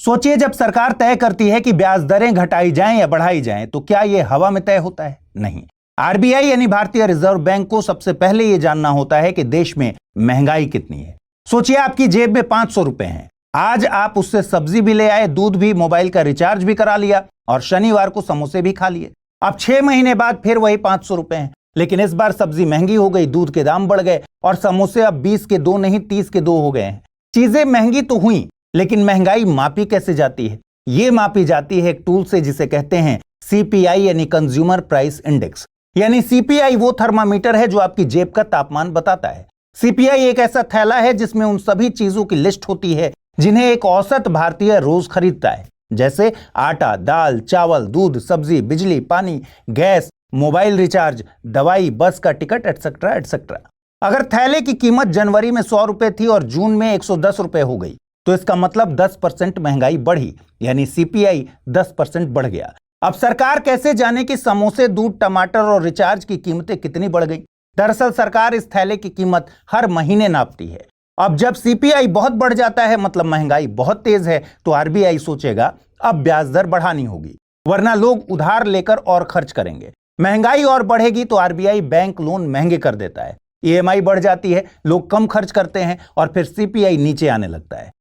सोचिए, जब सरकार तय करती है कि ब्याज दरें घटाई जाएं या बढ़ाई जाएं, तो क्या यह हवा में तय होता है? नहीं। आरबीआई यानी भारतीय रिजर्व बैंक को सबसे पहले यह जानना होता है कि देश में महंगाई कितनी है। सोचिए, आपकी जेब में 500 रुपए हैं। आज आप उससे सब्जी भी ले आए, दूध भी, मोबाइल का रिचार्ज भी करा लिया और शनिवार को समोसे भी खा लिए। अब 6 महीने बाद फिर वही 500 रुपए हैं, लेकिन इस बार सब्जी महंगी हो गई, दूध के दाम बढ़ गए और समोसे अब 20 के 2 नहीं 30 के 2 हो गए हैं। चीजें महंगी तो हुई, लेकिन महंगाई मापी कैसे जाती है? ये मापी जाती है एक टूल से जिसे कहते हैं सीपीआई यानी कंज्यूमर प्राइस इंडेक्स। यानी सीपीआई वो थर्मामीटर है जो आपकी जेब का तापमान बताता है। सीपीआई एक ऐसा थैला है जिसमें उन सभी चीजों की लिस्ट होती है जिन्हें एक औसत भारतीय रोज खरीदता है, जैसे आटा, दाल, चावल, दूध, सब्जी, बिजली, पानी, गैस, मोबाइल रिचार्ज, दवाई, बस का टिकट, एटसेट्रा एटसेट्रा। अगर थैले की कीमत जनवरी में 100 रुपए थी और जून में 110 रुपए हो गई, तो इसका मतलब 10% महंगाई बढ़ी, यानी सीपीआई 10% बढ़ गया। अब सरकार कैसे जाने कि समोसे, दूध, टमाटर और रिचार्ज की कीमतें कितनी बढ़ गई? दरअसल सरकार इस थैले की कीमत हर महीने नापती है। अब जब सीपीआई बहुत बढ़ जाता है, मतलब महंगाई बहुत तेज है, तो आरबीआई सोचेगा अब ब्याज दर बढ़ानी होगी, वरना लोग उधार लेकर और खर्च करेंगे। महंगाई और बढ़ेगी तो आरबीआई बैंक लोन महंगे कर देता है, ईएमआई बढ़ जाती है, लोग कम खर्च करते हैं और फिर सीपीआई नीचे आने लगता है।